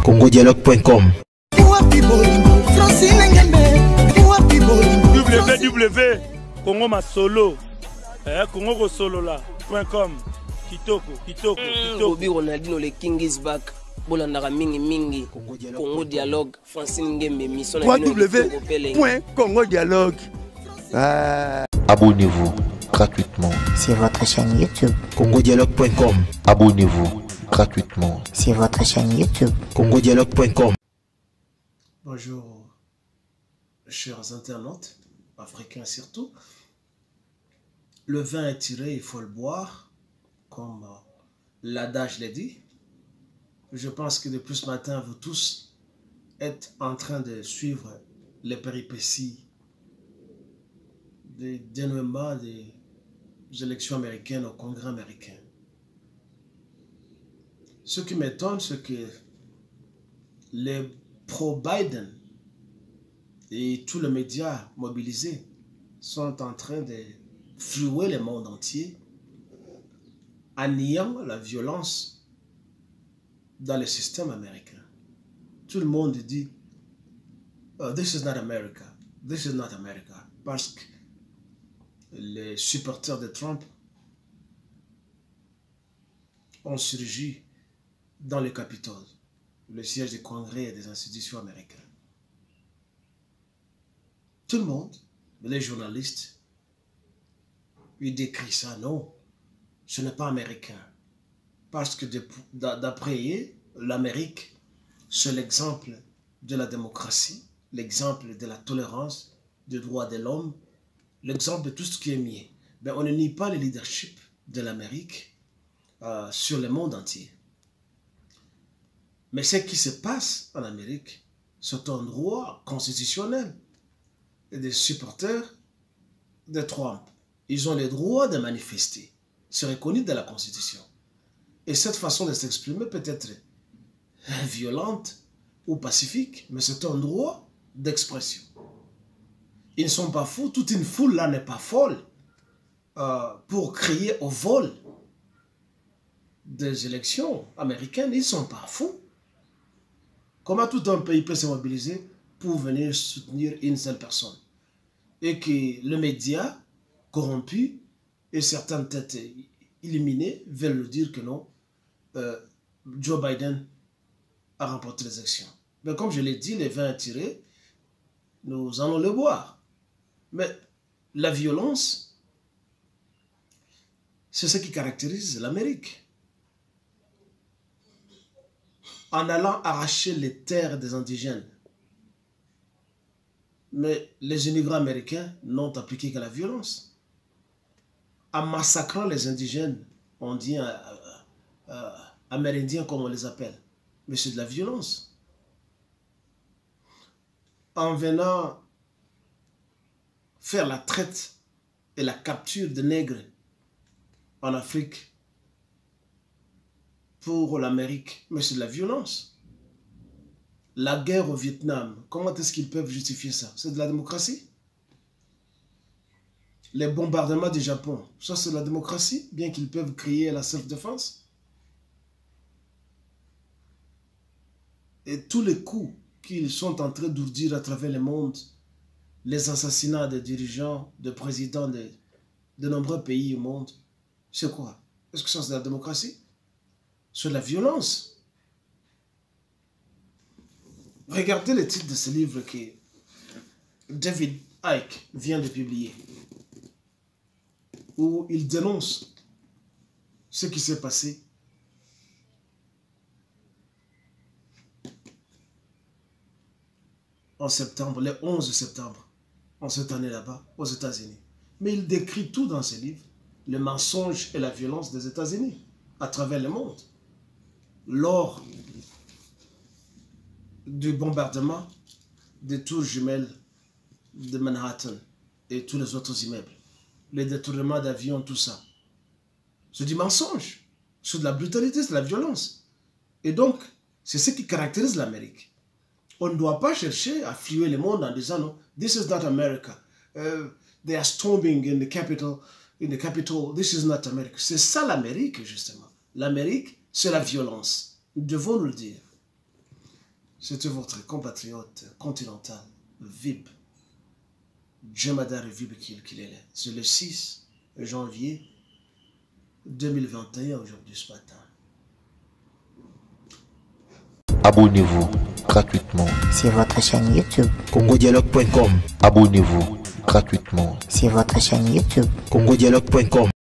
congodialogue.com. www.congomasolo congokosolola.com. Kitoko. Bobby Ronaldinho, le King is back. Bolandara mingi Congo Dialogue Francine Ngembe mission www.congodialogue. Abonnez-vous gratuitement sur votre chaîne YouTube congodialogue.com. Abonnez-vous gratuitement sur votre chaîne YouTube congodialogue.com. Bonjour chers internautes africains surtout. Le vin est tiré, il faut le boire, comme l'adage l'a dit. Je pense que depuis ce matin, vous tous êtes en train de suivre les péripéties des dénouements des élections américaines au Congrès américain. Ce qui m'étonne, c'est que les pro-Biden et tous les médias mobilisés sont en train de flouer le monde entier en niant la violence dans le système américain. Tout le monde dit This is not America, this is not America, parce que les supporters de Trump ont surgi dans le Capitole, le siège du Congrès et des institutions américaines. Tout le monde, les journalistes, ils décrivent ça. Non, ce n'est pas américain. Parce que d'après eux, l'Amérique, c'est l'exemple de la démocratie, l'exemple de la tolérance, des droits de l'homme, l'exemple de tout ce qui est mieux. Mais on ne nie pas le leadership de l'Amérique sur le monde entier. Mais ce qui se passe en Amérique, c'est un droit constitutionnel. Et des supporters de Trump, ils ont le droit de manifester. C'est reconnu dans la Constitution. Et cette façon de s'exprimer peut être violente ou pacifique, mais c'est un droit d'expression. Ils ne sont pas fous, toute une foule là n'est pas folle pour crier au vol des élections américaines. Ils ne sont pas fous. Comment tout un pays peut se mobiliser pour venir soutenir une seule personne? Et que les médias corrompus et certaines têtes illuminées veulent le dire que non, Joe Biden a remporté les élections. Mais comme je l'ai dit, les vins tirés, nous allons le boire. Mais la violence, c'est ce qui caractérise l'Amérique. En allant arracher les terres des indigènes, mais les immigrants américains n'ont appliqué que la violence. En massacrant les indigènes, on dit amérindiens comme on les appelle, mais c'est de la violence. En venant faire la traite et la capture de nègres en Afrique pour l'Amérique, mais c'est de la violence. La guerre au Vietnam, comment est-ce qu'ils peuvent justifier ça? C'est de la démocratie? Les bombardements du Japon, ça c'est de la démocratie, bien qu'ils peuvent crier à la self-défense? Et tous les coups qu'ils sont en train d'ourdir à travers le monde, les assassinats de dirigeants, de présidents de nombreux pays au monde, c'est quoi? Est-ce que ça c'est de la démocratie? C'est de la violence. Regardez le titre de ce livre que David Icke vient de publier, où il dénonce ce qui s'est passé en septembre, le 11 septembre, en cette année là-bas, aux États-Unis. Mais il décrit tout dans ce livre, le mensonge et la violence des États-Unis, à travers le monde. Lors du bombardement des tours jumelles de Manhattan et tous les autres immeubles, les détournements d'avions, tout ça. C'est du mensonge, c'est de la brutalité, c'est de la violence. Et donc, c'est ce qui caractérise l'Amérique. On ne doit pas chercher à flouer le monde en disant non, this is not America. They are storming in the capital, this is not America. C'est ça l'Amérique, justement. L'Amérique, c'est la violence. Nous devons nous le dire. C'était votre compatriote continental, VIP. Djemadar VIP qu'il est là. C'est le 6 janvier 2021 aujourd'hui ce matin. Abonnez-vous gratuitement. Sur votre chaîne YouTube. congodialogue.com. Abonnez-vous gratuitement. Sur votre chaîne YouTube. congodialogue.com.